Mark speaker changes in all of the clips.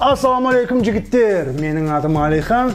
Speaker 1: Ассаламалейкум жігіттер, менің атым Алихан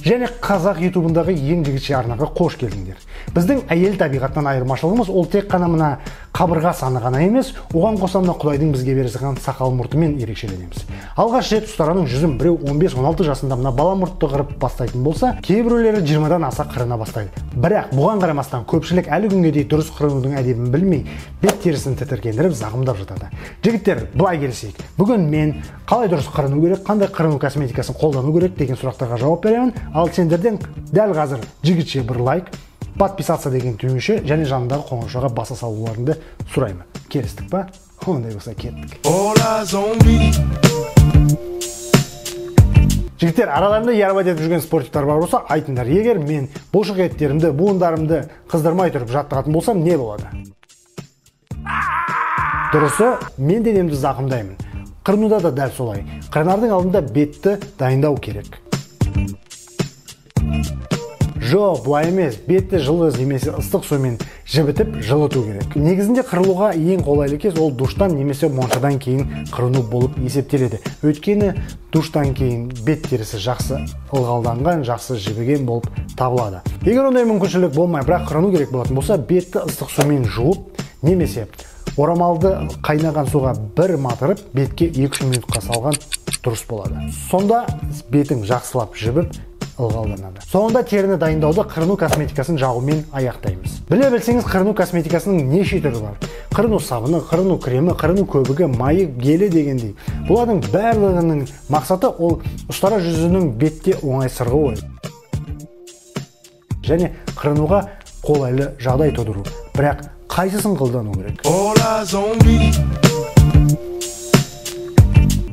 Speaker 1: және қазақ ютубындағы ең жігітше арнаға қош келдіңдер. Біздің әйел табиғаттан айырмашылығымыз ол тек қана мына қабырға саны ғана емес, оған қоса мына Құдайдың бізге берген сақал мұртымен ерекшеленеміз. Алғаш рет ұстараның жүзін біреу 15-16 жасында мына бала мұртты қырып бастайтын болса, кейбіреулері 20-дан аса қырына бастайды. Бірақ бұған қарамастан көпшілік әлі күнге дейін дұрыс қырынудың әдебін білмей, бет терісін тітіркендіріп зағымдап жатады. Жігіттер, былай келсек, бүгін мен қалай дұрыс қырыну керек, қандай қырыну косметикасын қолдану керек деген сұрақтарға жауап беремін. Ал сендерден дәл қазір жігітше бір лайк, подписаться деген түймеше және жанындағы қоңыраушаға баса салуларыңды сұраймын. Келістік па? Ондай болса кеттік. Жігіттер, араларында ярбат етіп жүрген спортивтар бар болса, айтыңдар. Егер мен бұлшық еттерімді, буындарымды қыздырмай тұрып жаттығатын болсам, не болады? Дұрысы, мен денемді зақымдаймын. Қырынуда да дәл солай. Қырынардың алдында бетті дайындау керек. Жоқ, бұлай емес, бетті жылы немесе ыстық сумен жібітіп жылыту керек. Негізінде қырылуға ең қолайлы кез ол душтан немесе моншадан кейін қырыну болып есептеледі. Өйткені душтан кейін бет терісі жақсы ылғалданған, жақсы жібіген болып табылады. Егер ондай мүмкіншілік болмай, бірақ қырыну керек болатын болса, бетті ыстық сумен жуып немесе орамалды қайнаған суға бір матырып, бетке 2-3 минутқа салған дұрыс болады. Сонда бетің жақсылап жібіп ылғалданады. Соңында теріні дайындауды қырыну косметикасын жағумен аяқтаймыз. Біле білсеңіз, қырыну косметикасының неше түрі бар. Қырыну сабыны, қырыну кремі, қырыну көбігі, майы, гелі дегендей. Бұлардың барлығының мақсаты ол ұстара жүзінің бетте оңай сырғуы және қырынуға қолайлы жағдай тудыру. Бірақ қайсысын қолдану керек?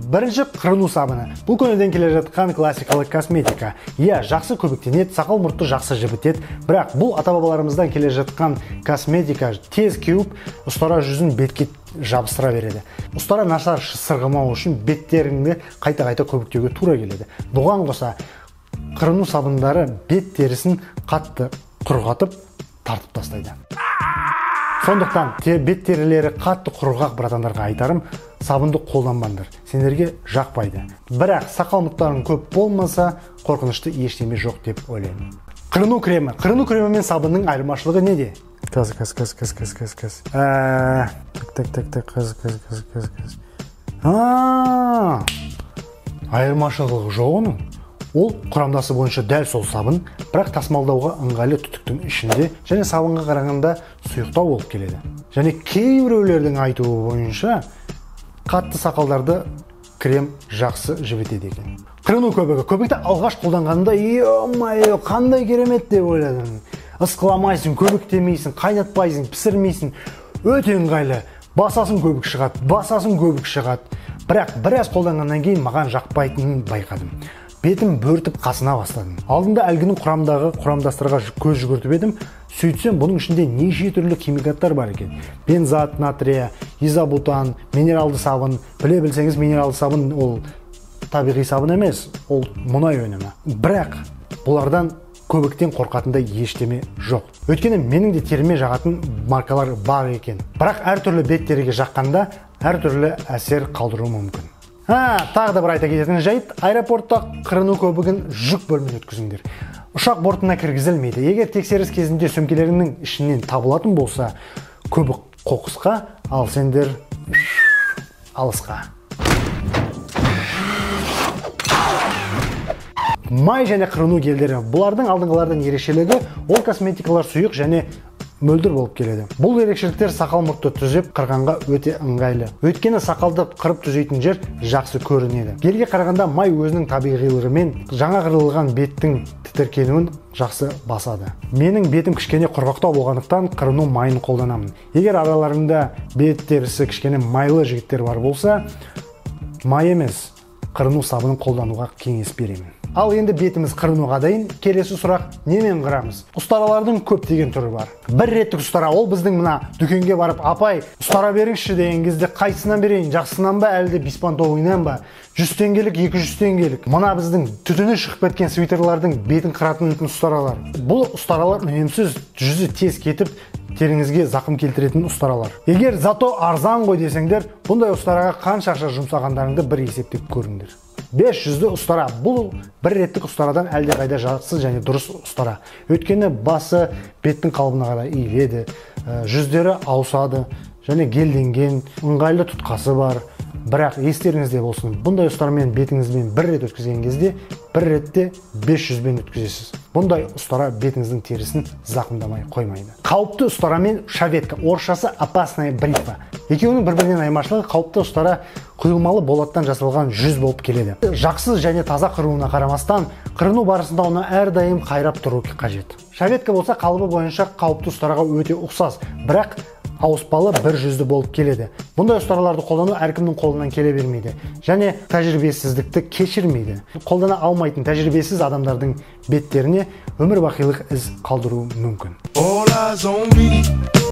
Speaker 1: Бірінші қырыну сабыны. Бұл көңілден келе жатқан классикалық косметика. Иә, жақсы көбіктенеді, сақал мұртты жақсы жібітеді, бірақ бұл ата-бабаларымыздан келе жатқан косметика тез кеуіп, ұстара жүзін бетке жабыстыра береді. Ұстара нашар сырғымау үшін беттеріңді қайта-қайта көбіктеуге тура келеді. Бұған қоса қырыну сабындары бет терісін қатты құрғатып, тартып тастайды. Сондықтан бет терілері қатты құрғақ братандарға айтарым, сабынды қолданбаңдар. Сендерге жақпайды. Бірақ сақал мұрттарың көп болмаса, қорқынышты ештеме жоқ деп ойлаймын. Қырыну кремі. Қырыну кремі мен сабынның айырмашылығы неде? Қыз. Айырмашылығы жоқ оның. Ол құрамдасы бойынша дәл сол сабын, бірақ тасымалдауға ыңғайлы түтіктің ішінде және сабынға қарағанда сұйықтау болып келеді. Және кейбіреулердің айтуы бойынша қатты сақалдарды крем жақсы жібітеді екен. Қырыну көбігі. Көбікті алғаш қолданғанда, е-май, қандай керемет деп ойладым. Ысқыламайсың, көбіктемейсің, қайнатпайсың, пісірмейсің. Өте ыңғайлы. Басасын көбік шығады. Бірақ біраз қолданғаннан кейін маған жақпайтынын байқадым. Бетім бөртіп қасына бастадым. Алдында әлгінің құрамдастарға көз жүгіртіп едім. Сөйтсем, бұның ішінде неше түрлі химикаттар бар екен. Бензат, натрия, изобутан, минералды сабын. Біле білсеңіз, минералды сабын ол табиғи сабын емес, ол мұнай өнімі. Бірақ бұлардан көбіктен қорқатындай ештеме жоқ. Өйткені менің де теріме жағатын маркалар бар екен. Бірақ әртүрлі бет теріге жаққанда әртүрлі әсер қалдыруы мүмкін. Тағы да бір айта кететін жайт, аэропортта қырыну көбігін жүк бөліміне өткізіңдер. Ұшақ бортына кіргізілмейді. Егер тексеріс кезінде сөмкелерінің ішінен табылатын болса, көбік қоқысқа, ал сендер алысқа. Май және қырыну гельдері. Бұлардың алдыңғылардың ерекшелігі ол косметикалар сұйық және мөлдір болып келеді. Бұл ерекшеліктер сақал мұртты түзеп қырғанға өте ыңғайлы. Өйткені сақалды қырып түзейтін жер жақсы көрінеді. Гельге қарағанда май өзінің табиғилығымен жаңа қырылған беттің тітіркенуін жақсы басады. Менің бетім кішкене құрғақтау болғандықтан қырыну майын қолданамын. Егер араларында бет терісі кішкене майлы жігіттер бар болса, май емес, қырыну сабынын қолдануға кеңес беремін. Ал енді бетіміз қырынуға дайын, келесі сұрақ немен қырамыз? Ұстаралардың көптеген түрі бар. Бір реттік ұстара, ол біздің мына дүкенге барып, апай, ұстара беріңізші деген кезде қайсынан берейін, жақсынан ба, әлде беспонтовыйынан ба? 100 теңгелік, 200 теңгелік. Мына біздің түтіні шығып кеткен свитерлардың бетін қыратын ұстаралар. Бұл ұстаралар үнемсіз, жүзі тез кетіп, теріңізге зақым келтіретін ұстаралар. Егер зато арзан ғой десеңдер, бұндай ұстараға қанша ақша жұмсағандарыңды бір есептеп көріңдер. 500-ді ұстара. Бұл бір реттік ұстарадан әлде қайда жақсы және дұрыс ұстара. Өйткені басы беттің қалыбына қарай иіледі, жүздері ауысады және гелденген, ыңғайлы тұтқасы бар. Бірақ естеріңізде болсын, бұндай ұстарамен бетіңізбен бір рет өткізген кезде, бір ретте 500-бен өткізесіз. Бұндай ұстара бетіңіздің терісін зақымдамай қоймайды. Қауіпті ұстарамен шаветка, орысшасы опасная бритва. Екеуінің бір-бірінен айырмашылығы, қауіпті ұстара құйылмалы болаттан жасалған жүз болып келеді. Жақсы және таза қыруына қарамастан, қырыну барысында оны әрдайым қайрап тұру қажет. Шаветка болса қалыбы бойынша қауіпті ұстараға өте ұқсас, бірақ ауыспалы бір жүзді болып келеді. Бұндай ұстараларды қолдану әркімнің қолынан келе бермейді және тәжірибесіздікті кешірмейді. Қолдана алмайтын тәжірибесіз адамдардың беттеріне өмір бақилық із қалдыруы мүмкін.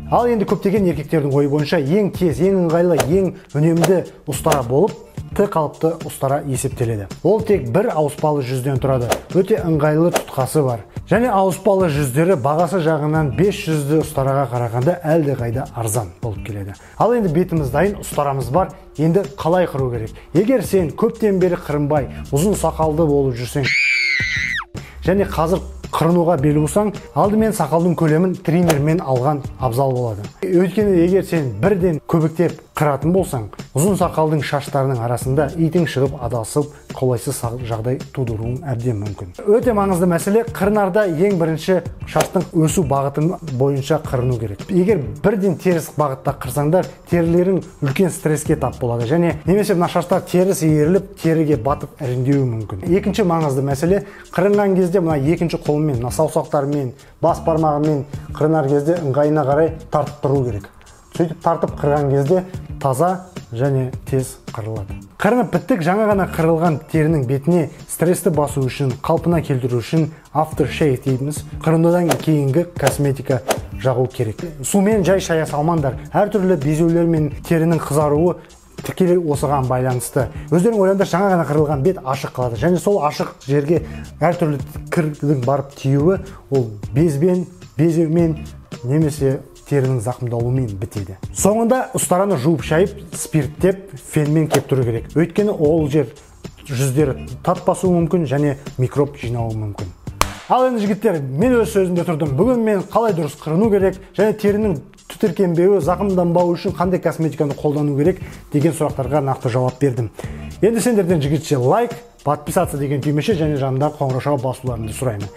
Speaker 1: Ал енді көптеген еркектердің ойы бойынша ең тез, ең ыңғайлы, ең үнемді ұстара болып Т қалыпты ұстара есептеледі. Ол тек бір ауыспалы жүзден тұрады. Өте ыңғайлы тұтқасы бар. Және ауыспалы жүздері бағасы жағынан 500-ді ұстараға қарағанда әлде қайда арзан болып келеді. Ал енді бетіміз дайын, ұстарамыз бар. Енді қалай қыру керек? Егер сен көптен бері қырынбай, ұзын сақалды болып жүрсең және қазір қырынуға бел бусаң, алдымен сақалдың көлемін триммермен алған абзал болады. Өйткені егер сен бірден көбіктеп қыратын болсаң, ұзын сақалдың шаштарының арасында итің шығып адасып, қолайсыз жағдай тудыруың әбден мүмкін. Өте маңызды мәселе, қырынарда ең бірінші шаштың өсу бағытын бойынша қырыну керек. Егер бірден теріс бағытта қырсаңдар, терілерің үлкен стресске тап болады және немесе мына шаштар теріс иіріліп, теріге батып іріңдеуі мүмкін. Екінші маңызды мәселе, қырынған кезде мына екінші қолмен, мына саусақтармен, бас бармағымен қырынар кезде ыңғайына қарай тартып тұру керек. Сөйтіп тартып қырған кезде таза және тез қырылады. Қырынып біттік, жаңа ғана қырылған терінің бетіне стрессті басу үшін, қалпына келтіру үшін aftershave дейміз. Қырынудан кейінгі косметика жағу керек. Сумен жай шая салмаңдар. Әртүрлі безеулер мен терінің қызаруы тікелей осыған байланысты. Өздерің ойлаңдар, жаңа ғана қырылған бет ашық қалады және сол ашық жерге әртүрлі кірдің барып тиюі ол безбен, безеумен немесе терінің зақымдалуымен бітеді. Соңында ұстараны жуып шайып, спирттеп, фенмен кептіру керек. Өйткені ол жер жүздері тат басуы мүмкін және микроб жинауы мүмкін. Ал енді жігіттер, мен өз сөзімде тұрдым. Бүгін мен қалай дұрыс қырыну керек және терінің түтіркенбеуі, зақымданбауы үшін қандай косметиканы қолдану керек деген сұрақтарға нақты жауап бердім. Енді сендерден жігітше лайк, подписаться деген түймеше және жанындағы қоңыраушыға басуларыңды сұраймын.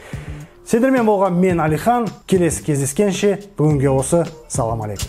Speaker 1: Сендермен болған мен Алихан, келесі кездескенше бүгінге осы, салам алейкум.